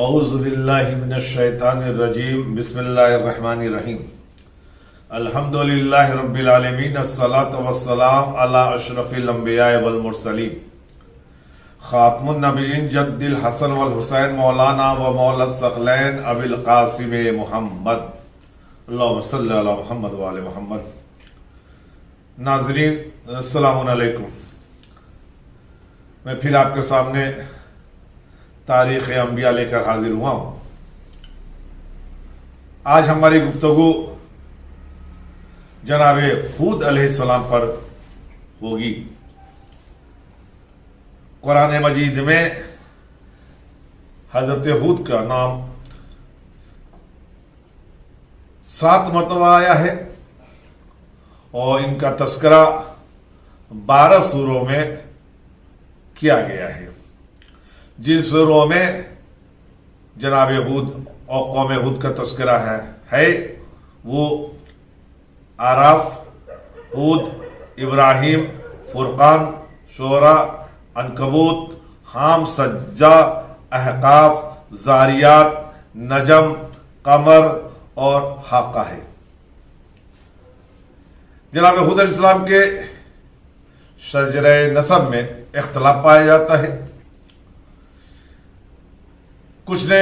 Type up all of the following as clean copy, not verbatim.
اعوذ باللہ من الشیطان الرجیم بسم اللہ الرحمن الرحیم الحمدللہ رب العالمین الصلاة والسلام علی اشرف الانبیاء والمرسلین خاتم النبیین جد الحسن والحسین مولانا و مولا الثقلین ابی القاسم محمد اللہم صلی علی محمد و آل محمد۔ ناظرین السلام علیکم، میں پھر آپ کے سامنے تاریخ انبیاء لے کر حاضر ہوا ہوں۔ آج ہماری گفتگو جناب ہود علیہ السلام پر ہوگی۔ قرآن مجید میں حضرت ہود کا نام 7 مرتبہ آیا ہے اور ان کا تذکرہ 12 سوروں میں کیا گیا ہے۔ جن سوروں میں جناب ہود اور قوم ہود کا تذکرہ ہے وہ اعراف، ہود، ابراہیم، فرقان، شعراء، عنکبوت، حام، سجدہ، احقاف، ذاریات، نجم، قمر اور حاقہ ہے۔ جناب ہود علیہ السلام کے شجرہ نسب میں اختلاف پایا جاتا ہے۔ کچھ نے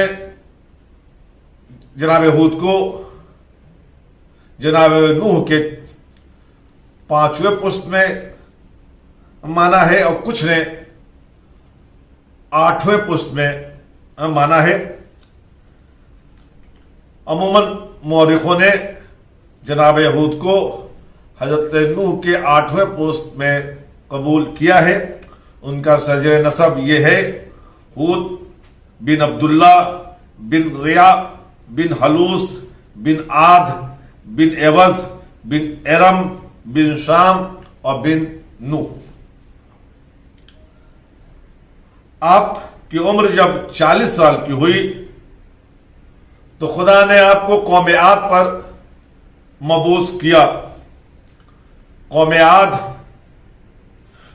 جناب ہود کو جناب نوح کے 5ویں پشت میں مانا ہے اور کچھ نے 8ویں پشت میں مانا ہے۔ عموماً مورخوں نے جناب ہود کو حضرت نوح کے 8ویں پشت میں قبول کیا ہے۔ ان کا شجر نسب یہ ہے: ہود بن عبداللہ بن ریاء بن حلوس بن عاد بن عوض بن ارم بن شام اور بن نوح۔ آپ کی عمر جب 40 سال کی ہوئی تو خدا نے آپ کو قوم عاد پر مبعوث کیا۔ قوم عاد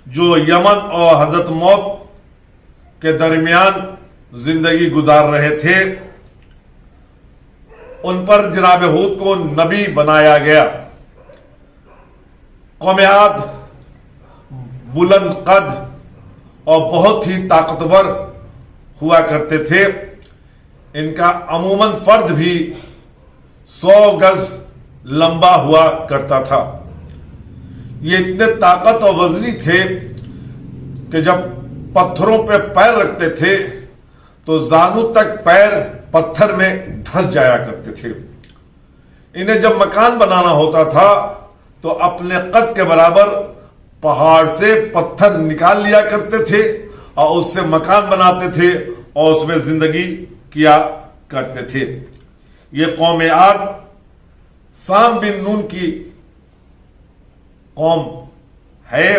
جو یمن اور حضرت موت کے درمیان زندگی گزار رہے تھے، ان پر جناب ہود کو نبی بنایا گیا۔ قوم عاد بلند قد اور بہت ہی طاقتور ہوا کرتے تھے۔ ان کا عموماً فرد بھی 100 گز لمبا ہوا کرتا تھا۔ یہ اتنے طاقت اور وزنی تھے کہ جب پتھروں پہ پیر رکھتے تھے تو زانو تک پیر پتھر میں دھس جایا کرتے تھے۔ انہیں جب مکان بنانا ہوتا تھا تو اپنے قد کے برابر پہاڑ سے پتھر نکال لیا کرتے تھے اور اس سے مکان بناتے تھے اور اس میں زندگی کیا کرتے تھے۔ یہ قوم عاد سام بن نون کی قوم ہے۔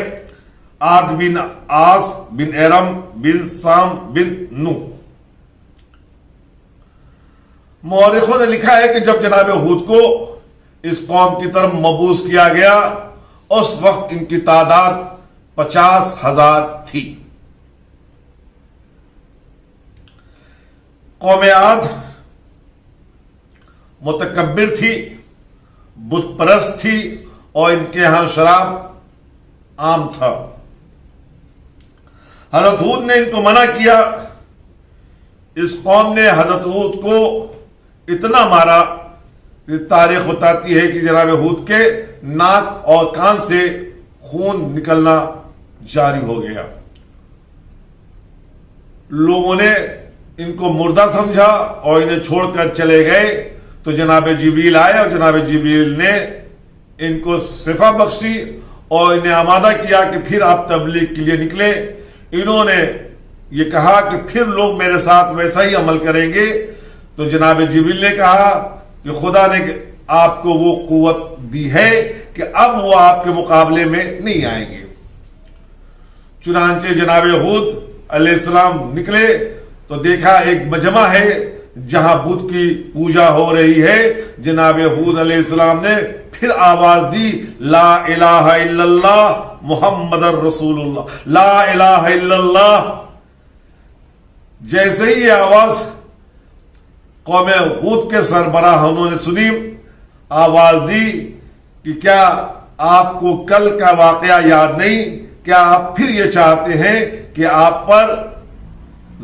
عاد بن آس بن ارم بن سام بن نوح۔ مورخوں نے لکھا ہے کہ جب جناب ہود کو اس قوم کی طرف مبعوث کیا گیا اس وقت ان کی تعداد 50,000 تھی۔ قوم عاد متکبر تھی، بت پرست تھی اور ان کے ہاں شراب عام تھا۔ حضرت ہود نے ان کو منع کیا۔ اس قوم نے حضرت ہود کو اتنا مارا کہ تاریخ بتاتی ہے کہ جناب ہود کے ناک اور کان سے خون نکلنا جاری ہو گیا۔ لوگوں نے ان کو مردہ سمجھا اور انہیں چھوڑ کر چلے گئے تو جناب جبریل آئے اور جناب جبریل نے ان کو شفا بخشی اور انہیں آمادہ کیا کہ پھر آپ تبلیغ کے لیے نکلے۔ انہوں نے یہ کہا کہ پھر لوگ میرے ساتھ ویسا ہی عمل کریں گے تو جناب جبریل نے کہا کہ خدا نے آپ کو وہ قوت دی ہے کہ اب وہ آپ کے مقابلے میں نہیں آئیں گے۔ چنانچہ جناب ہود علیہ السلام نکلے تو دیکھا ایک مجمع ہے جہاں بت کی پوجا ہو رہی ہے۔ جناب ہود علیہ السلام نے پھر آواز دی، لا الہ الا اللہ محمد رسول اللہ، لا الہ الا اللہ۔ جیسے ہی یہ آواز قوم ہود کے سربراہ انہوں نے سنی، آواز دی کہ کیا آپ کو کل کا واقعہ یاد نہیں؟ کیا آپ پھر یہ چاہتے ہیں کہ آپ پر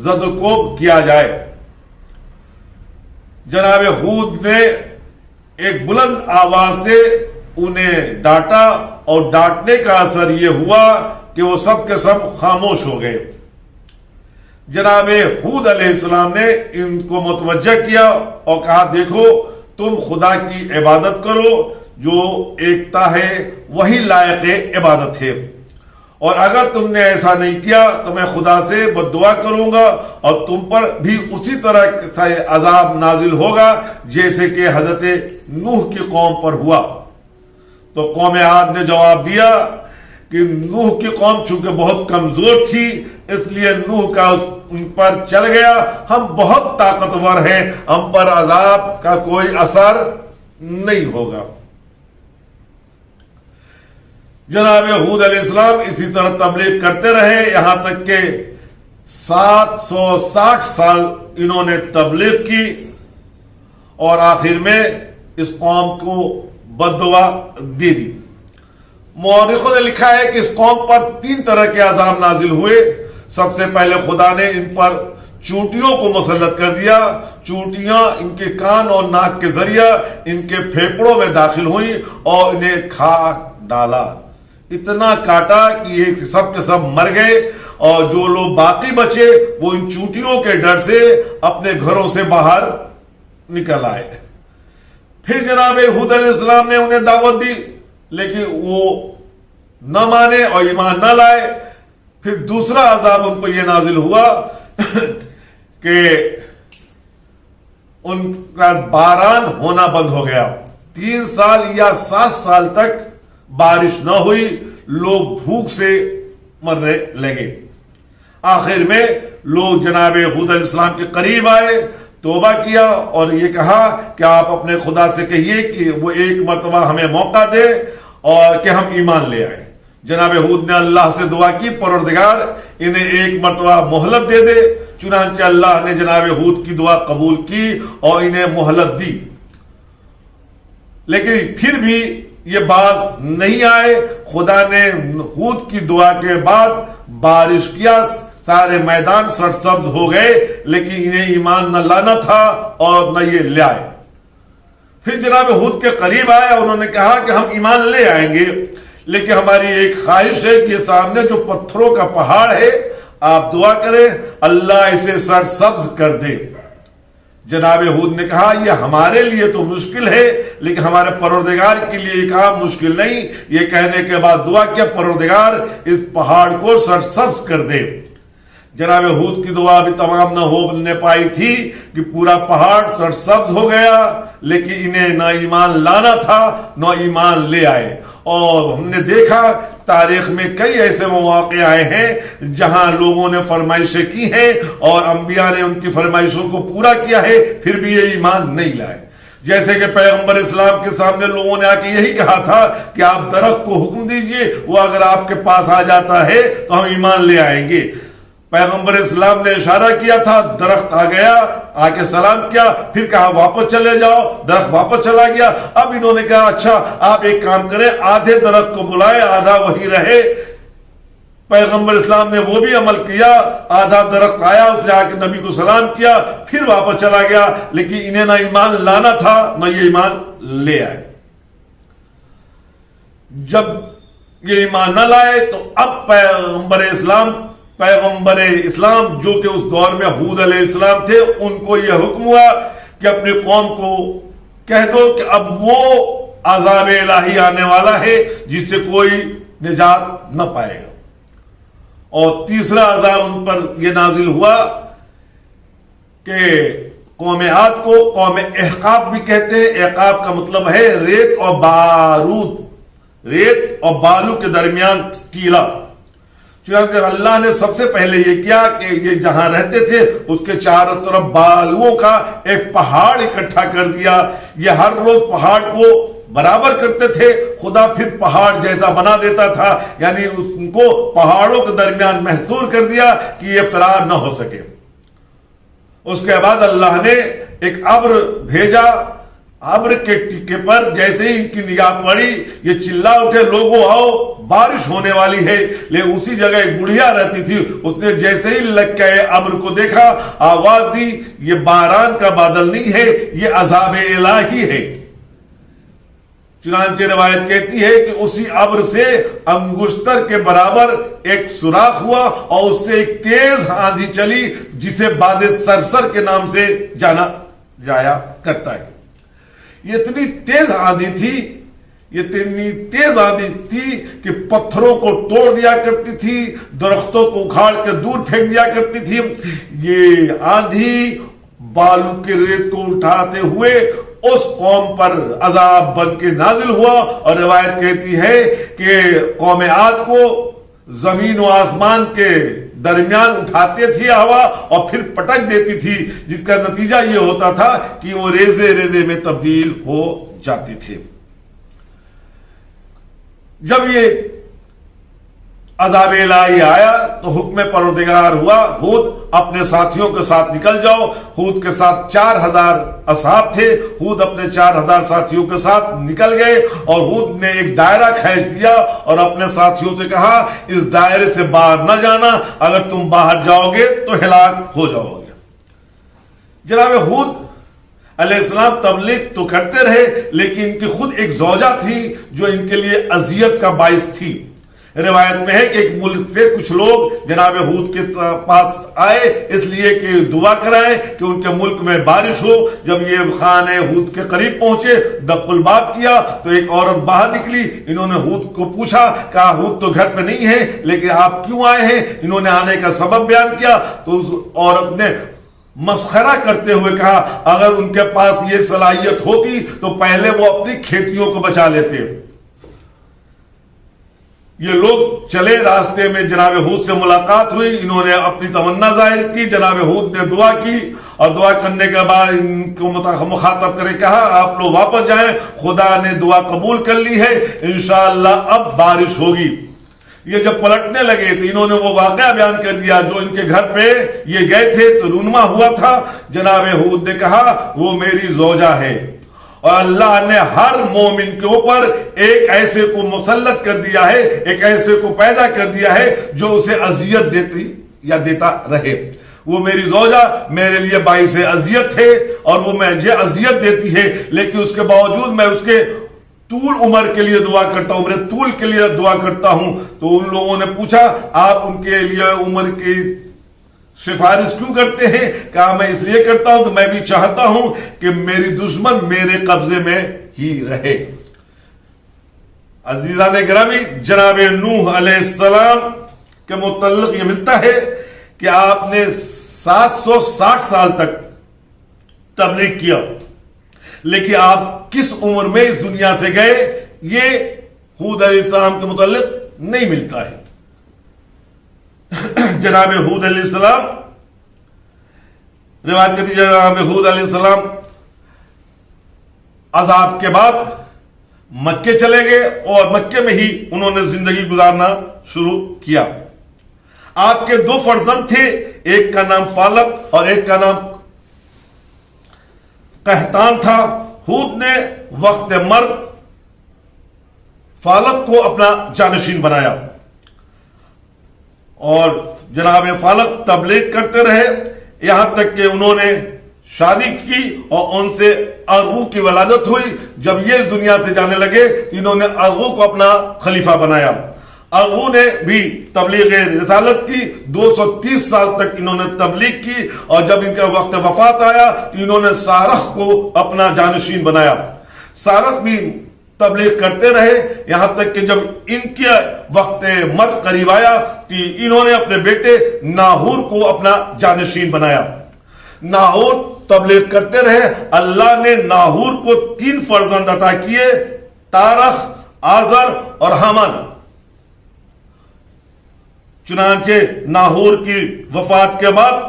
زد و کوب کیا جائے؟ جناب ہود نے ایک بلند آواز سے انہیں ڈانٹا، اور ڈانٹنے کا اثر یہ ہوا کہ وہ سب کے سب خاموش ہو گئے۔ جناب ہود علیہ السلام نے ان کو متوجہ کیا اور کہا دیکھو تم خدا کی عبادت کرو، جو ایکتا ہے وہی لائق عبادت ہے، اور اگر تم نے ایسا نہیں کیا تو میں خدا سے بد دعا کروں گا اور تم پر بھی اسی طرح کا عذاب نازل ہوگا جیسے کہ حضرت نوح کی قوم پر ہوا۔ تو قوم عاد نے جواب دیا کہ نوح کی قوم چونکہ بہت کمزور تھی اس لیے نوح کا ان پر چل گیا، ہم بہت طاقتور ہیں، ہم پر عذاب کا کوئی اثر نہیں ہوگا۔ جناب ہود علیہ السلام اسی طرح تبلیغ کرتے رہے، یہاں تک کہ 760 سال انہوں نے تبلیغ کی، اور آخر میں اس قوم کو بد دعا دے دی۔ مورخوں نے لکھا ہے کہ اس قوم پر 3 طرح کے عذاب نازل ہوئے۔ سب سے پہلے خدا نے ان پر چونٹیوں کو مسلط کر دیا۔ چونٹیاں ان کے کان اور ناک کے ذریعہ ان کے پھیپڑوں میں داخل ہوئیں اور انہیں کھا ڈالا، اتنا کاٹا کہ یہ سب کے سب مر گئے، اور جو لوگ باقی بچے وہ ان چونٹیوں کے ڈر سے اپنے گھروں سے باہر نکل آئے۔ پھر جناب ہود علیہ السلام نے انہیں دعوت دی لیکن وہ نہ مانے اور ایمان نہ لائے۔ پھر دوسرا عذاب ان پر یہ نازل ہوا کہ ان کا باران ہونا بند ہو گیا، 3 سال یا 7 سال تک بارش نہ ہوئی، لوگ بھوک سے مرنے لگے۔ آخر میں لوگ جناب ہود علیہ السلام کے قریب آئے، توبہ کیا اور یہ کہا کہ آپ اپنے خدا سے کہیے کہ وہ ایک مرتبہ ہمیں موقع دے اور کہ ہم ایمان لے آئے۔ جناب ہود نے اللہ سے دعا کی، پروردگار انہیں ایک مرتبہ مہلت دے دے۔ چنانچہ اللہ نے جناب ہود کی دعا قبول کی اور انہیں مہلت دی، لیکن پھر بھی یہ باز نہیں آئے۔ خدا نے ہود کی دعا کے بعد بارش کیا، سارے میدان سرسبز ہو گئے، لیکن انہیں ایمان نہ لانا تھا اور نہ یہ لے آئے۔ پھر جناب ہود کے قریب آئے، انہوں نے کہا کہ ہم ایمان لے آئیں گے، لیکن ہماری ایک خواہش ہے کہ سامنے جو پتھروں کا پہاڑ ہے آپ دعا کریں اللہ اسے سرسبز کر دے۔ جناب ہود نے کہا یہ ہمارے لیے تو مشکل ہے لیکن ہمارے پروردگار کے لیے یہ کام مشکل نہیں۔ یہ کہنے کے بعد دعا کیا پروردگار اس پہاڑ کو سرسبز کر دے۔ جناب ہود کی دعا بھی تمام نہ ہونے پائی تھی کہ پورا پہاڑ سرسبز ہو گیا، لیکن انہیں نہ ایمان لانا تھا نہ ایمان لے آئے۔ اور ہم نے دیکھا تاریخ میں کئی ایسے مواقع آئے ہیں جہاں لوگوں نے فرمائشیں کی ہیں اور انبیاء نے ان کی فرمائشوں کو پورا کیا ہے، پھر بھی یہ ایمان نہیں لائے۔ جیسے کہ پیغمبر اسلام کے سامنے لوگوں نے آ کے یہی کہا تھا کہ آپ درخت کو حکم دیجئے، وہ اگر آپ کے پاس آ جاتا ہے تو ہم ایمان لے آئیں گے۔ پیغمبر اسلام نے اشارہ کیا تھا، درخت آ گیا، آ کے سلام کیا، پھر کہا واپس چلے جاؤ، درخت واپس چلا گیا۔ اب انہوں نے کہا اچھا آپ ایک کام کریں، آدھے درخت کو بلائے آدھا وہی رہے۔ پیغمبر اسلام نے وہ بھی عمل کیا، آدھا درخت آیا، اس نے آ کے نبی کو سلام کیا، پھر واپس چلا گیا، لیکن انہیں نہ ایمان لانا تھا نہ یہ ایمان لے آئے۔ جب یہ ایمان نہ لائے تو اب پیغمبر اسلام جو کہ اس دور میں ہود علیہ السلام تھے، ان کو یہ حکم ہوا کہ اپنی قوم کو کہہ دو کہ اب وہ عذاب الہی آنے والا ہے جس سے کوئی نجات نہ پائے گا۔ اور تیسرا عذاب ان پر یہ نازل ہوا کہ قوم عاد کو قوم احقاف بھی کہتے ہیں۔ احقاف کا مطلب ہے ریت اور بارود، ریت اور بالو کے درمیان ٹیلا۔ چنانچہ اللہ نے سب سے پہلے یہ کیا کہ یہ جہاں رہتے تھے اس کے چاروں طرف بالوؤں کا ایک پہاڑ اکٹھا کر دیا۔ یہ ہر روز پہاڑ کو برابر کرتے تھے، خدا پھر پہاڑ جیسا بنا دیتا تھا، یعنی ان کو پہاڑوں کے درمیان محصور کر دیا کہ یہ فرار نہ ہو سکے۔ اس کے بعد اللہ نے ایک ابر بھیجا، ابر کے ٹکے پر جیسے ہی ان کی نگاہ پڑی یہ چلا اٹھے، لوگوں آؤ بارش ہونے والی ہے، لیکن اسی جگہ ایک بڑھیا رہتی تھی، اس نے جیسے ہی لگ کے ابر کو دیکھا آواز دی یہ باران کا بادل نہیں ہے، یہ عذاب الہی ہے۔ چنانچہ روایت کہتی ہے کہ اسی ابر سے انگشتر کے برابر ایک سوراخ ہوا اور اس سے ایک تیز آندھی چلی جسے باد سرسر کے نام سے جانا جایا کرتا ہے۔ یہ اتنی تیز آندھی تھی، یہ اتنی تیز آندھی تھی کہ پتھروں کو توڑ دیا کرتی تھی، درختوں کو اکھاڑ کے دور پھینک دیا کرتی تھی۔ یہ آندھی بالو کے ریت کو اٹھاتے ہوئے اس قوم پر عذاب بن کے نازل ہوا، اور روایت کہتی ہے کہ قوم عاد کو زمین و آسمان کے درمیان اٹھاتے تھی ہوا اور پھر پٹک دیتی تھی، جس کا نتیجہ یہ ہوتا تھا کہ وہ ریزے ریزے میں تبدیل ہو جاتی تھی۔ جب یہ عذاب الہی آیا تو حکم پروردگار ہوا ہود اپنے ساتھیوں کے ساتھ نکل جاؤ۔ ہود کے ساتھ 4000 اصحاب تھے، ہود اپنے 4000 ساتھیوں کے ساتھ نکل گئے اور ہود نے ایک دائرہ کھینچ دیا اور اپنے ساتھیوں سے کہا اس دائرے سے باہر نہ جانا، اگر تم باہر جاؤ گے تو ہلاک ہو جاؤ گے۔ جناب ہود علیہ السلام تبلیغ تو کرتے رہے، لیکن ان کی خود ایک زوجہ تھی جو ان کے لیے اذیت کا باعث تھی۔ روایت میں ہے کہ ایک ملک سے کچھ لوگ جناب ہود کے پاس آئے اس لیے کہ دعا کرائیں کہ ان کے ملک میں بارش ہو۔ جب یہ خانے ہود کے قریب پہنچے، دق الباب کیا تو ایک عورت باہر نکلی۔ انہوں نے ہود کو پوچھا، کہا ہود تو گھر پہ نہیں ہے لیکن آپ کیوں آئے ہیں؟ انہوں نے آنے کا سبب بیان کیا تو اس عورت نے مسخرہ کرتے ہوئے کہا اگر ان کے پاس یہ صلاحیت ہوتی تو پہلے وہ اپنی کھیتیوں کو بچا لیتے۔ یہ لوگ چلے، راستے میں جناب ہود سے ملاقات ہوئی، انہوں نے اپنی تمنا ظاہر کی، جناب ہود نے دعا کی اور دعا کرنے کے بعد ان کو مخاطب کرے کہا آپ لوگ واپس جائیں، خدا نے دعا قبول کر لی ہے، انشاءاللہ اب بارش ہوگی۔ یہ جب پلٹنے لگے تو انہوں نے وہ واقعہ بیان کر دیا جو ان کے گھر پہ یہ گئے تھے تو رونما ہوا تھا۔ جناب ہود نے کہا وہ میری زوجہ ہے، اور اللہ نے ہر مومن کے اوپر ایک ایسے کو مسلط کر دیا ہے، ایک ایسے کو پیدا کر دیا ہے جو اسے اذیت دیتی یا دیتا رہے۔ وہ میری زوجہ میرے لیے باعث اذیت ہے اور وہ مجھے اذیت دیتی ہے، لیکن اس کے باوجود میں اس کے طول عمر کے لیے دعا کرتا ہوں، عمر طول کے لیے دعا کرتا ہوں۔ تو ان لوگوں نے پوچھا آپ ان کے لیے عمر کی سفارش کیوں کرتے ہیں؟ کہا میں اس لیے کرتا ہوں کہ میں بھی چاہتا ہوں کہ میری دشمن میرے قبضے میں ہی رہے۔ عزیزان گرامی، جناب نوح علیہ السلام کے متعلق یہ ملتا ہے کہ آپ نے 760 سال تک تبلیغ کیا، لیکن آپ کس عمر میں اس دنیا سے گئے یہ ہود علیہ السلام کے متعلق نہیں ملتا ہے۔ جناب ہود علیہ السلام روایت کرتی ہے، جناب ہود علیہ السلام عذاب کے بعد مکے چلے گئے اور مکے میں ہی انہوں نے زندگی گزارنا شروع کیا۔ آپ کے 2 فرزند تھے، ایک کا نام فالق اور ایک کا نام قحطان تھا۔ ہود نے وقت مرگ فالق کو اپنا جانشین بنایا اور جناب فالق تبلیغ کرتے رہے یہاں تک کہ انہوں نے شادی کی اور ان سے ارغو کی ولادت ہوئی۔ جب یہ دنیا سے جانے لگے تو انہوں نے ارغو کو اپنا خلیفہ بنایا۔ ارغو نے بھی تبلیغ رسالت کی، 230 سال تک انہوں نے تبلیغ کی، اور جب ان کا وقت وفات آیا تو انہوں نے سارخ کو اپنا جانشین بنایا۔ سارخ بھی تبلیغ کرتے رہے یہاں تک کہ جب ان کے وقت مرگ قریب آیا تو انہوں نے اپنے بیٹے ناہور کو اپنا جانشین بنایا۔ ناہور تبلیغ کرتے رہے۔ اللہ نے ناہور کو 3 فرزند عطا کیے، تارخ، آزر اور حامان۔ چنانچہ ناہور کی وفات کے بعد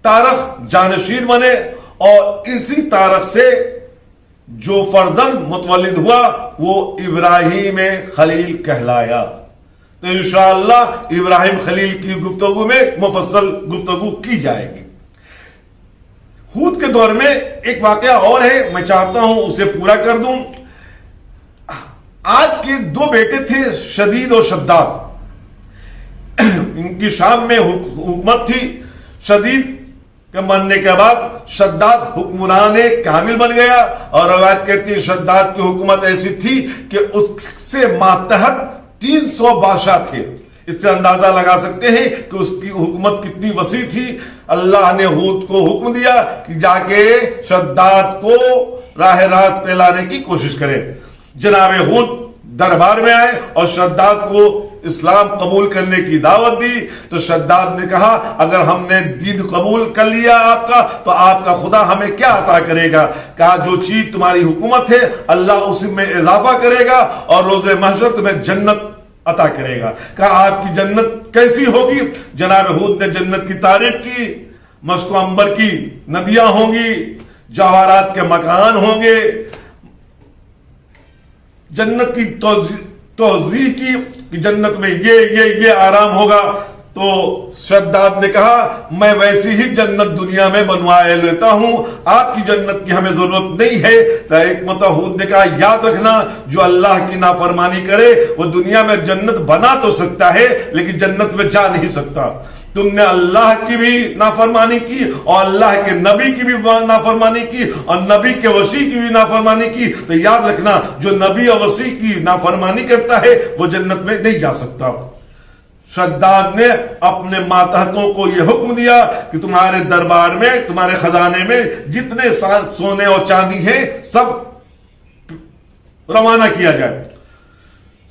تارخ جانشین بنے اور اسی تارخ سے جو فرزند متولد ہوا وہ ابراہیم خلیل کہلایا۔ تو انشاءاللہ ابراہیم خلیل کی گفتگو میں مفصل گفتگو کی جائے گی۔ ہود کے دور میں ایک واقعہ اور ہے، میں چاہتا ہوں اسے پورا کر دوں. آج کے دو بیٹے تھے، شدید اور شداد. ان کی شام میں حکومت تھی. شدید کے مرنے کے بعد شداد حکمران کامل بن گیا، اور روایت کہتی ہے شداد کی حکومت ایسی تھی کہ اس سے ماتحت 300 بادشاہ تھے. اس سے اندازہ لگا سکتے ہیں کہ اس کی حکومت کتنی وسیع تھی. اللہ نے ہود کو حکم دیا کہ جا کے شداد کو راہ راست پہ لانے کی کوشش کرے. جناب ہود دربار میں آئے اور شداد کو اسلام قبول کرنے کی دعوت دی. تو شداد نے کہا اگر ہم نے دین قبول کر لیا آپ کا تو آپ کا خدا ہمیں کیا عطا کرے گا؟ کہا جو چیز تمہاری حکومت ہے اللہ اسی میں اضافہ کرے گا اور روز محشر تمہیں جنت عطا کرے گا. کہا آپ کی جنت کیسی ہوگی؟ جناب ہود نے جنت کی تعریف کی. مشک و عنبر کی ندیاں ہوں گی، جواہرات کے مکان ہوں گے، جنت کی توضیح کی کہ جنت میں یہ آرام ہوگا. تو شداد نے کہا میں ویسی ہی جنت دنیا میں بنوائے لیتا ہوں، آپ کی جنت کی ہمیں ضرورت نہیں ہے. تو حکمت ہود نے کہا یاد رکھنا جو اللہ کی نافرمانی کرے وہ دنیا میں جنت بنا تو سکتا ہے لیکن جنت میں جا نہیں سکتا. تم نے اللہ کی بھی نافرمانی کی اور اللہ کے نبی کی بھی نافرمانی کی اور نبی کے وصی کی بھی نافرمانی کی. تو یاد رکھنا جو نبی اور وصی کی نافرمانی کرتا ہے وہ جنت میں نہیں جا سکتا. شداد نے اپنے ماتحتوں کو یہ حکم دیا کہ تمہارے دربار میں، تمہارے خزانے میں جتنے سونے اور چاندی ہیں سب روانہ کیا جائے.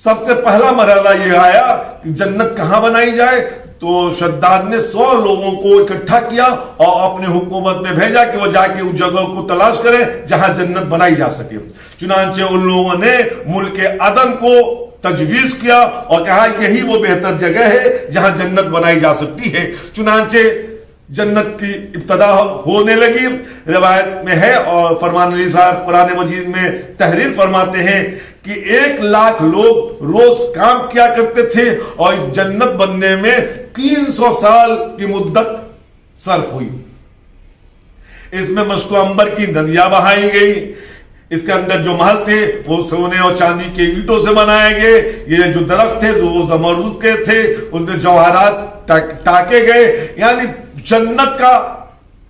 سب سے پہلا مرحلہ یہ آیا کہ جنت کہاں بنائی جائے. تو شداد نے 100 لوگوں کو اکٹھا کیا اور اپنی حکومت میں بھیجا کہ وہ جا کے اس جگہ کو تلاش کریں جہاں جنت بنائی جا سکے. چنانچہ ان لوگوں نے ملک عدن کو تجویز کیا اور کہا یہی وہ بہتر جگہ ہے جہاں جنت بنائی جا سکتی ہے. چنانچہ جنت کی ابتدا ہونے لگی. روایت میں ہے اور فرمان علی صاحب قرآن مجید میں تحریر فرماتے ہیں کہ 1,00,000 لوگ روز کام کیا کرتے تھے اور اس جنت بننے میں 300 سال کی مدت صرف ہوئی. اس میں مشک و عنبر کی ندیاں بہائی گئی. اس کے اندر جو محل تھے وہ سونے اور چاندی کے اینٹوں سے بنائے گئے. یہ جو درخت تھے وہ زمرد کے تھے، ان میں جواہرات ٹاکے گئے. یعنی جنت کا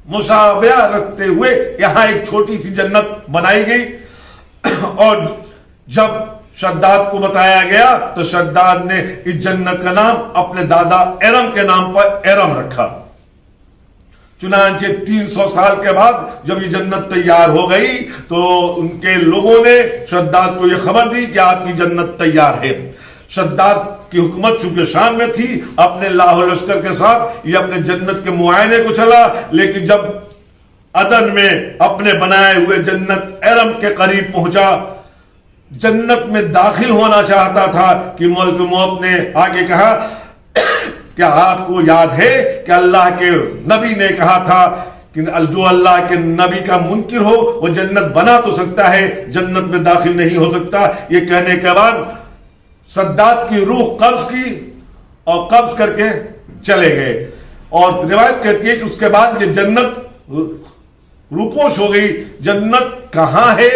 مشابہہ رکھتے ہوئے یہاں ایک چھوٹی سی جنت بنائی گئی. اور جب شداد کو بتایا گیا تو شداد نے اس جنت کا نام اپنے دادا ارم کے نام پر ارم رکھا. چنانچہ 300 سال کے بعد جب یہ جنت تیار ہو گئی تو ان کے لوگوں نے شداد کو یہ خبر دی کہ آپ کی جنت تیار ہے. شداد کی حکومت چونکہ شام میں تھی، اپنے لاہو لشکر کے ساتھ یہ اپنے جنت کے معائنے کو چلا. لیکن جب عدن میں اپنے بنائے ہوئے جنت ارم کے قریب پہنچا، جنت میں داخل ہونا چاہتا تھا کہ ملک موت نے آگے کہا کیا آپ کو یاد ہے کہ اللہ کے نبی نے کہا تھا کہ جو اللہ کے نبی کا منکر ہو وہ جنت بنا تو سکتا ہے جنت میں داخل نہیں ہو سکتا. یہ کہنے کے بعد شداد کی روح قبض کی اور قبض کر کے چلے گئے. اور روایت کہتی ہے کہ اس کے بعد یہ جنت روپوش ہو گئی. جنت کہاں ہے؟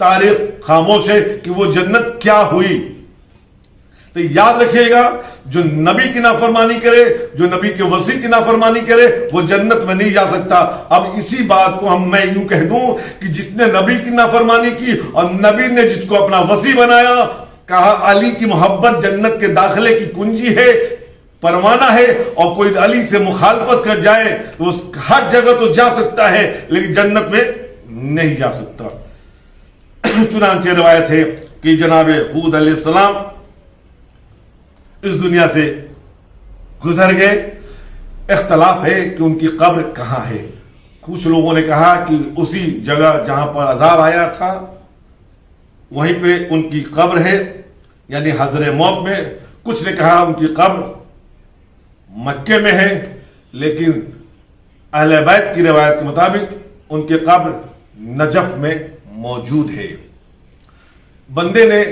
تاریخ خاموش ہے کہ وہ جنت کیا ہوئی. تو یاد رکھیے گا جو نبی کی نافرمانی کرے، جو نبی کے وصی کی نافرمانی کرے وہ جنت میں نہیں جا سکتا. اب اسی بات کو میں یوں کہہ دوں کہ جس نے نبی کی نافرمانی کی اور نبی نے جس کو اپنا وصی بنایا، کہا علی کی محبت جنت کے داخلے کی کنجی ہے، پروانہ ہے، اور کوئی علی سے مخالفت کر جائے تو اس ہر جگہ تو جا سکتا ہے لیکن جنت میں نہیں جا سکتا. چنانچہ روایت ہے کہ جناب ہود علیہ السلام اس دنیا سے گزر گئے. اختلاف ہے کہ ان کی قبر کہاں ہے. کچھ لوگوں نے کہا کہ اسی جگہ جہاں پر عذاب آیا تھا وہیں پہ ان کی قبر ہے، یعنی حضر موت میں. کچھ نے کہا ان کی قبر مکے میں ہے، لیکن اہل بیت کی روایت کے مطابق ان کی قبر نجف میں موجود ہے. بندے نے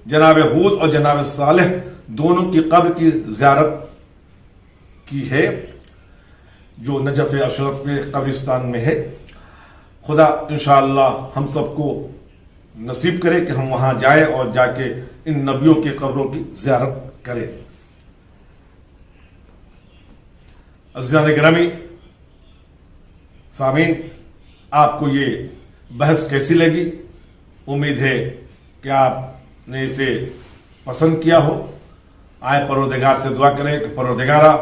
جناب ہود اور جناب صالح دونوں کی قبر کی زیارت کی ہے. جو نجف اشرف کے قبرستان میں ہے. خدا انشاءاللہ ہم سب کو نصیب کرے کہ ہم وہاں جائیں اور جا کے ان نبیوں کی قبروں کی زیارت کریں. عزیزان گرامی سامعین، آپ کو یہ بحث کیسی لگی؟ امید ہے کہ آپ نے اسے پسند کیا ہو. آئے پروردگار سے دعا کریں کہ پروردگارہ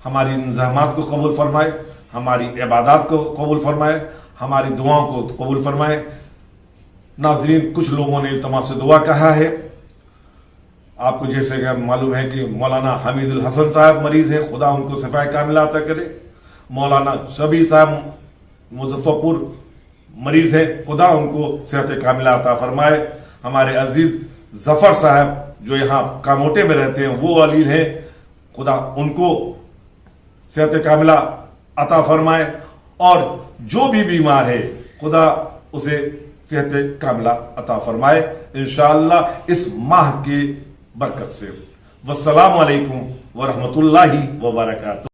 ہماری انضمامات کو قبول فرمائے، ہماری عبادات کو قبول فرمائے، ہماری دعاؤں کو قبول فرمائے. ناظرین، کچھ لوگوں نے التماس سے دعا کہا ہے. آپ کو جیسے کہ معلوم ہے کہ مولانا حمید الحسن صاحب مریض ہیں، خدا ان کو شفا کاملہ عطا کرے. مولانا شبی صاحب مظفر پور مریض ہیں، خدا ان کو صحت کاملہ عطا فرمائے. ہمارے عزیز ظفر صاحب جو یہاں کاموٹے میں رہتے ہیں وہ علیل ہیں، خدا ان کو صحت کاملہ عطا فرمائے. اور جو بھی بیمار ہے خدا اسے صحت کاملہ عطا فرمائے انشاءاللہ اس ماہ کی برکت سے. والسلام علیکم ورحمۃ اللہ وبرکاتہ.